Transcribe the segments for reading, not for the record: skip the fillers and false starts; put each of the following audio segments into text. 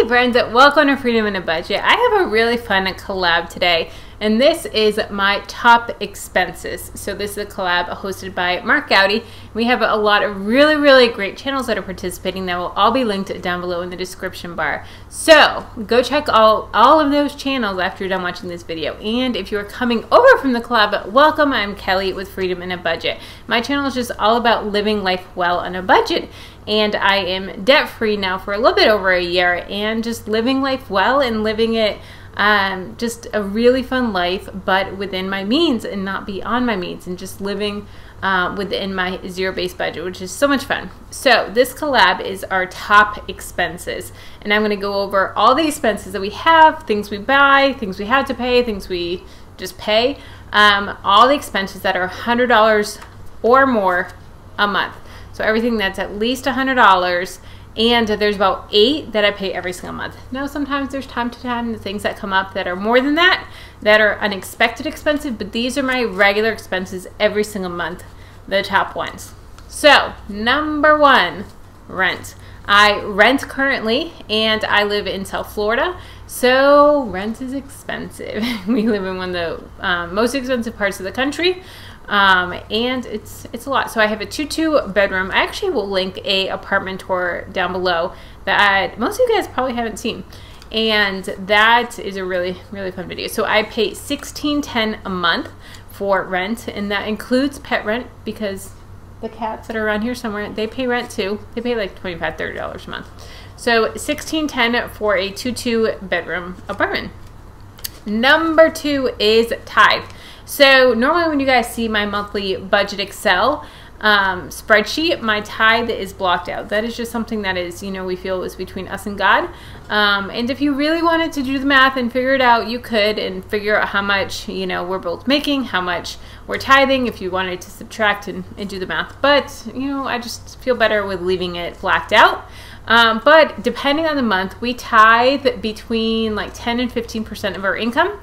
Hey friends, welcome to Freedom in a Budget. I have a really fun collab today, and this is my top expenses. So this is a collab hosted by Mark Gowdy. We have a lot of really great channels that are participating that will all be linked down below in the description bar. So go check all of those channels after you're done watching this video. And if you're coming over from the collab, welcome. I'm Kelly with Freedom in a Budget. My channel is just all about living life well on a budget. And I am debt-free now for a little bit over a year and just living life well and living it just a really fun life, but within my means and not beyond my means, and just living within my zero-based budget, which is so much fun. So this collab is our top expenses, and I'm going to go over all the expenses that we have, things we buy, things we have to pay, things we just pay, all the expenses that are $100 or more a month. So everything that's at least $100, and there's about 8 that I pay every single month. Now sometimes there's time to time the things that come up that are more than that are unexpected expensive, but these are my regular expenses every single month, the top ones. So number 1, rent. I rent currently, and I live in South Florida, so rent is expensive. We live in one of the most expensive parts of the country. And it's a lot. So I have a 2 bedroom. I actually will link a apartment tour down below that most of you guys probably haven't seen. And that is a really fun video. So I pay $16.10 a month for rent, and that includes pet rent because the cats that are around here somewhere, they pay rent too. They pay like $25, $30 a month. So $16.10 for a 2 bedroom apartment. Number 2 is tithe. So normally when you guys see my monthly budget Excel spreadsheet, my tithe is blocked out. That is just something that is, we feel is between us and God. And if you really wanted to do the math and figure it out, you could, and figure out how much, we're both making, how much we're tithing, if you wanted to subtract and do the math. But, I just feel better with leaving it blacked out. But depending on the month, we tithe between like 10 and 15% of our income.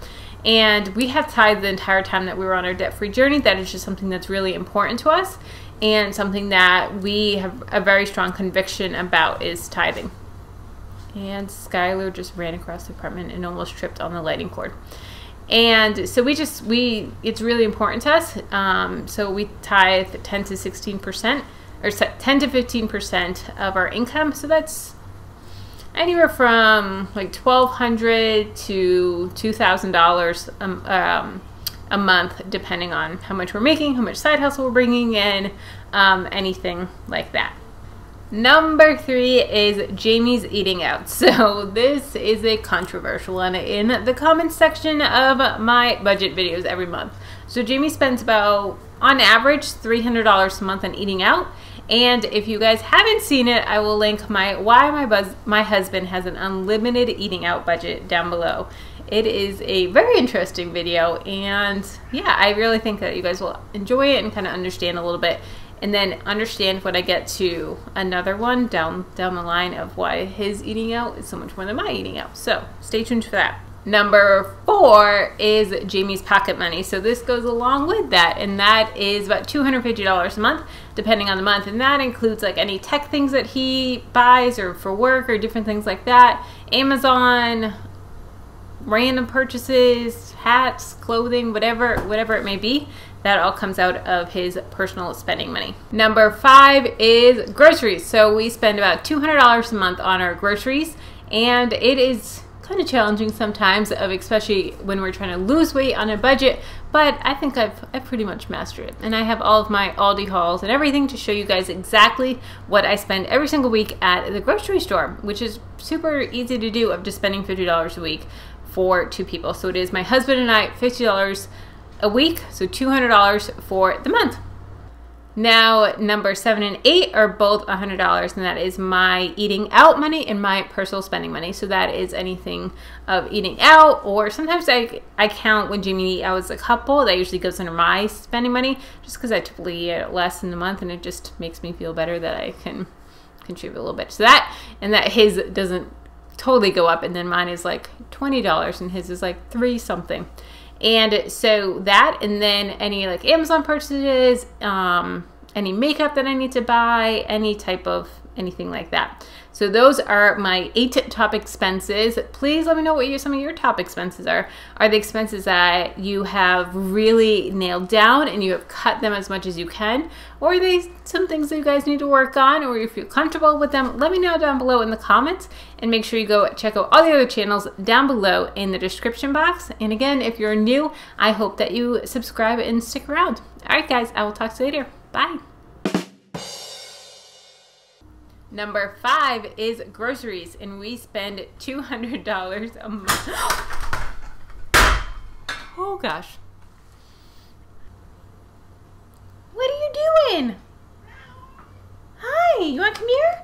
And we have tithed the entire time that we were on our debt-free journey. That is just something that's really important to us, and something that we have a very strong conviction about is tithing. And Skylar just ran across the apartment and almost tripped on the lighting cord. And so it's really important to us. So we tithe 10 to 16%, or 10 to 15% of our income. So that's anywhere from like $1,200 to $2,000 a month, depending on how much we're making, how much side hustle we're bringing in, anything like that. Number 3 is Jamie's eating out. So this is a controversial one in the comments section of my budget videos every month. So Jamie spends about, on average, $300 a month on eating out. And if you guys haven't seen it, I will link my my husband has an unlimited eating out budget down below. It is a very interesting video, and yeah, I really think that you guys will enjoy it and kind of understand a little bit, and then understand when I get to another one down the line of why his eating out is so much more than my eating out. So stay tuned for that. Number 4 is Jamie's pocket money. So this goes along with that, and that is about $250 a month, depending on the month. And that includes like any tech things that he buys or for work or different things like that. Amazon, random purchases, hats, clothing, whatever it may be. That all comes out of his personal spending money. Number 5 is groceries. So we spend about $200 a month on our groceries, and it is kind of challenging sometimes, especially when we're trying to lose weight on a budget, but I think I've pretty much mastered it. And I have all of my Aldi hauls and everything to show you guys exactly what I spend every single week at the grocery store, which is super easy to do, of just spending $50 a week for 2 people. So it is my husband and I, $50 a week, so $200 for the month. Now, number 7 and 8 are both $100, and that is my eating out money and my personal spending money. So that is anything of eating out, or sometimes I count when Jamie eat out as a couple. That usually goes under my spending money, just because I typically eat less in the month, and it just makes me feel better that I can contribute a little bit to that, and that his doesn't totally go up, and then mine is like $20, and his is like $3 something. And so that, and then any like Amazon purchases, any makeup that I need to buy, any type of anything like that. So those are my 8 top expenses. Please let me know what some of your top expenses are. Are the expenses that you have really nailed down and you have cut them as much as you can? Or are they some things that you guys need to work on, or you feel comfortable with them? Let me know down below in the comments, and make sure you go check out all the other channels down below in the description box. And again, if you're new, I hope that you subscribe and stick around. All right, guys, I will talk to you later. Bye. Number 5 is groceries, and we spend $200 a month. Oh gosh. What are you doing? Hi, you want to come here?